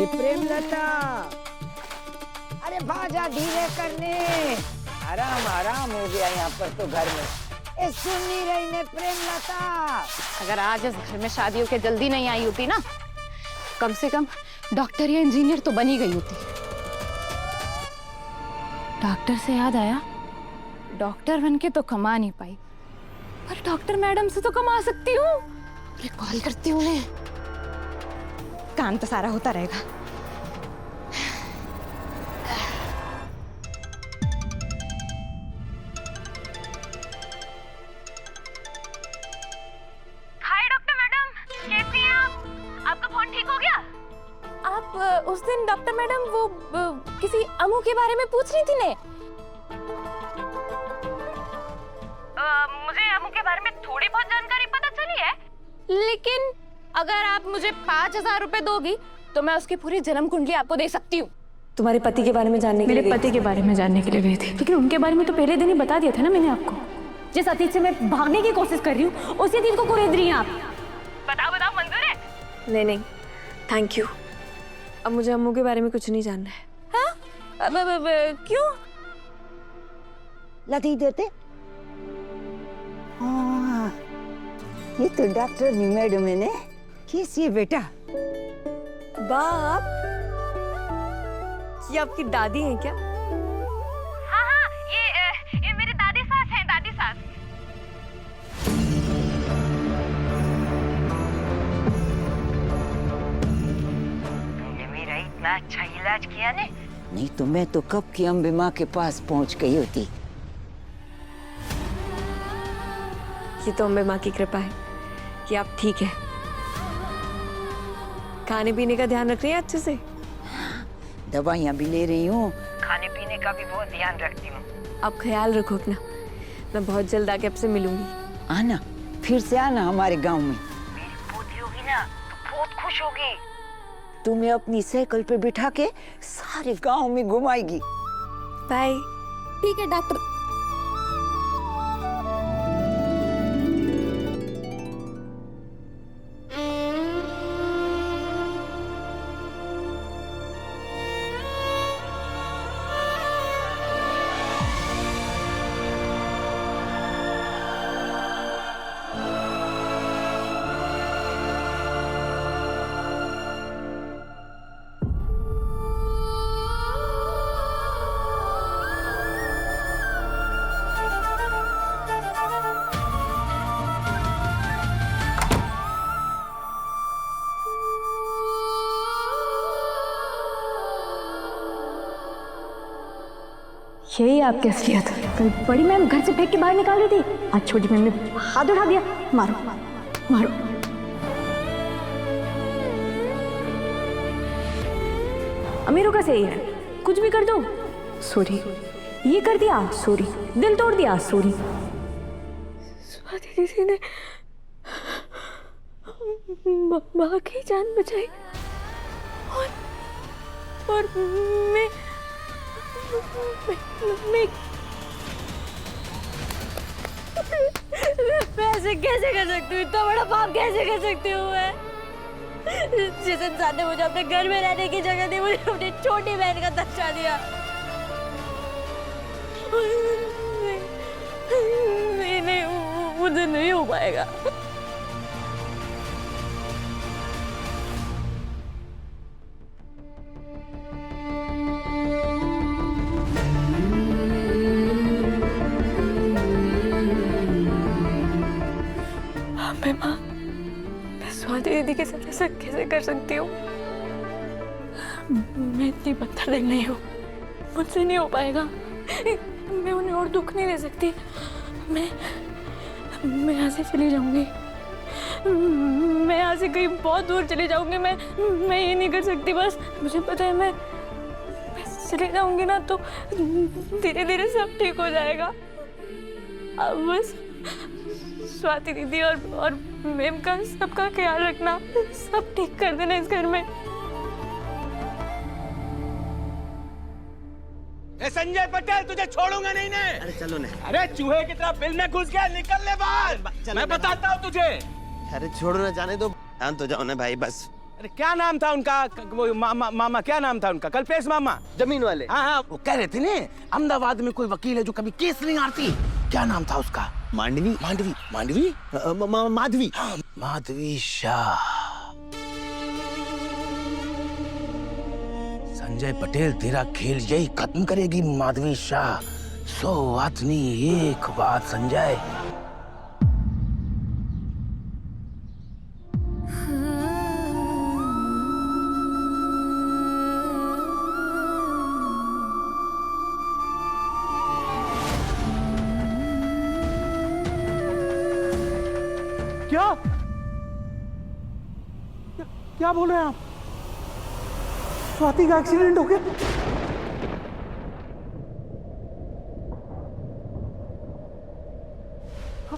प्रेमलता, अरे भाजा धीरे करने। आराम आराम हो गया यहाँ पर तो घर में। ए सुन नहीं रही ने प्रेमलता। अगर आज इस घर में शादियों के जल्दी नहीं आई होती ना, कम से कम डॉक्टर या इंजीनियर तो बनी गई होती। डॉक्टर से याद आया, डॉक्टर बन के तो कमा नहीं पाई, पर डॉक्टर मैडम से तो कमा सकती हूँ। मैं कॉल करती हूँ उन्हें, काम तो सारा होता रहेगा। हाय डॉक्टर मैडम, कैसी हैं आप? आपका फोन ठीक हो गया? आप उस दिन डॉक्टर मैडम वो किसी अमू के बारे में पूछ रही थी ने? मुझे अमू के बारे में थोड़ी बहुत जानकारी पता चली है। लेकिन अगर आप मुझे 5,000 रुपए दोगी तो मैं उसकी पूरी जन्म कुंडली आपको दे सकती हूँ। तुम्हारे पति के बारे में जानने के लिए? मेरे पति के बारे में जानने के लिए गई थी, लेकिन उनके बारे में तो पहले दिन ही बता दिया था ना मैंने आपको। जिस अतीत से मैं भागने की कोशिश कर रही हूँ, उसी अतीत को कुरेद रही हैं आप। बताओ बताओ, मंजूर है? नहीं नहीं, थैंक यू। अब मुझे अम्मू के बारे में कुछ नहीं जानना है। हाँ? क्यों? लती देते। हाँ, ये तो डॉक्टर नी मैडम है ने। कैसी है बेटा? बाप, ये आपकी दादी हैं क्या? हाँ हाँ, ये मेरी दादी सास हैं, दादी सास। तुमने मेरा इतना अच्छा इलाज किया ने, नहीं तो मैं तो कब की अम्बे माँ के पास पहुँच गई होती। ये तो अम्बे माँ की कृपा है कि आप ठीक है। खाने पीने का ध्यान रख रही हैं अच्छे से? दवाइयाँ भी ले रही हूँ, खाने पीने का भी बहुत ध्यान रखती हूँ। आप ख्याल रखो अपना। मैं बहुत जल्द आके आपसे मिलूंगी। आना, फिर से आना हमारे गांव में। मेरी पोती होगी ना तो बहुत खुश होगी। तुम्हें अपनी साइकिल पे बिठा के सारे गांव में घुमाएगी। बाय। ठीक है डॉक्टर। यही आपकी असलियत। कल बड़ी मैम घर से फेंक के बाहर निकाल रही थी, आज छोटी मैम ने हाथ उठा दिया। मारो मारो। अमीरों का सही है, कुछ भी कर दो सॉरी, ये कर दिया सॉरी, दिल तोड़ दिया सॉरी। स्वाति दीदी ने माँ की जान बचाई और मैं ऐसे कैसे कर सकती हूँ? इतना बड़ा पाप कैसे कर सकती हूँ मैं? जिस इंसान ने मुझे अपने घर में रहने की जगह दी, मुझे अपनी छोटी बहन का दर्जा दिया। नहीं नहीं, मुझे नहीं हो पाएगा। माँ, मैं स्वाति दीदी के साथ ऐसा कैसे कर सकती हूँ? मैं इतनी पत्थर दिल नहीं हूँ, मुझसे नहीं हो पाएगा। मैं उन्हें और दुख नहीं दे सकती। मैं यहाँ से चली जाऊंगी। मैं यहाँ से कहीं बहुत दूर चली जाऊंगी। मैं ये नहीं कर सकती। बस मुझे पता है, मैं चली जाऊंगी ना तो धीरे धीरे सब ठीक हो जाएगा। अब बस स्वाति दीदी और मैम का सबका ख्याल रखना, सब ठीक कर देना इस घर में। ए संजय पटेल, तुझे छोड़ूंगा नहीं ने। अरे चलो ने। अरे चूहे की तरह बिल में घुस गया, निकल ले बाहर। मैं बताता हूँ तुझे। अरे छोड़ो ना, जाने दो। शांत हो जाओ ना भाई, बस अरे क्या नाम था उनका? वो मामा क्या नाम था उनका? कल्पेश मामा, जमीन वाले। हाँ हाँ, वो कह रहे थे ना अहमदाबाद में कोई वकील है जो कभी केस नहीं हारती। क्या नाम था उसका? मांडवी। मांडवी मांडवी माधवी। हाँ, माधवी शाह। संजय पटेल तेरा खेल यही खत्म करेगी माधवी शाह। 100 बात नहीं, एक बात संजय। क्या क्या बोल रहे हैं आप? स्वाति का एक्सीडेंट हो गया?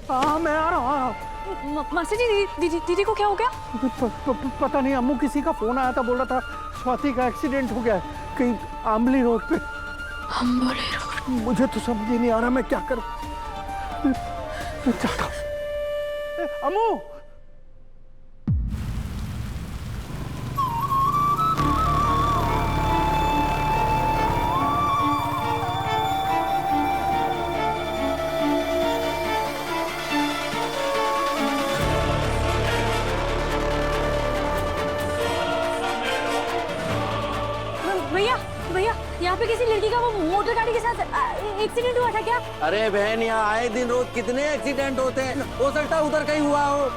हाँ मैं आ रहा हूँ। मासी जी, दीदी को क्या हो गया? पता नहीं, अम्मू किसी का फोन आया था, बोल रहा था स्वाति का एक्सीडेंट हो गया है कहीं आमली रोड पे। आमली रोड? मुझे तो समझ ही नहीं आ रहा मैं क्या करूं। मैं चाहता हूं। अम्मू, भैया यहाँ पे किसी लड़की का वो मोटर गाड़ी के साथ एक्सीडेंट हुआ था क्या? अरे बहन, यहाँ आए दिन रोज कितने एक्सीडेंट होते हैं, हो सकता है उधर कहीं हुआ हो।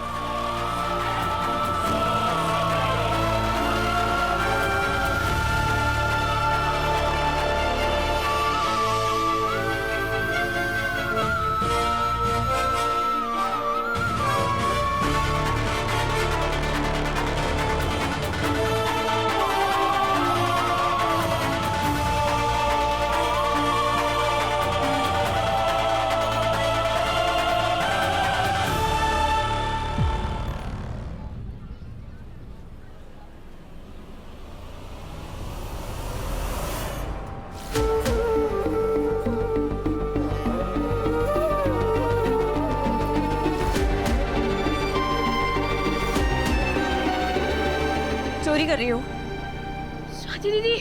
चोरी कर रही हो? स्वाति दीदी,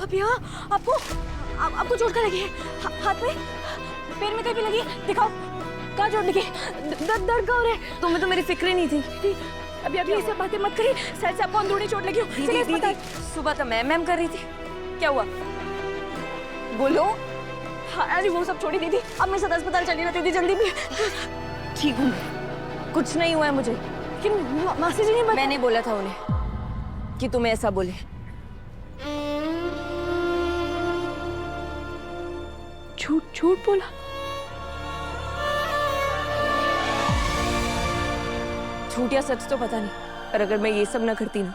अब यहाँ आपको चोट कहाँ लगी है? हाथ में, पैर में कहीं भी लगी है? दिखाओ, कहाँ चोट लगी? दर्द कहाँ हो रहा है? तुम्हें तो मेरी फिक्र नहीं थी। अभी ये सब बातें मत करिए, शायद से आपको अंदरूनी चोट लगी हो। चलिए अस्पताल। सुबह तो मैम कर रही थी, क्या हुआ? बोलो। हाँ, अरे वो सब छोड़ी दीदी, अब मेरे साथ अस्पताल चली ना दीदी, जल्दी भी। ठीक हूँ, कुछ नहीं हुआ है मुझे। लेकिन मासी जी ने मैंने बोला था उन्हें कि तुम्हें ऐसा बोले। झूठ बोला? झूठ या सच तो पता नहीं, पर अगर मैं ये सब ना करती ना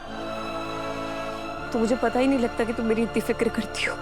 तो मुझे पता ही नहीं लगता कि तुम मेरी इतनी फिक्र करती हो।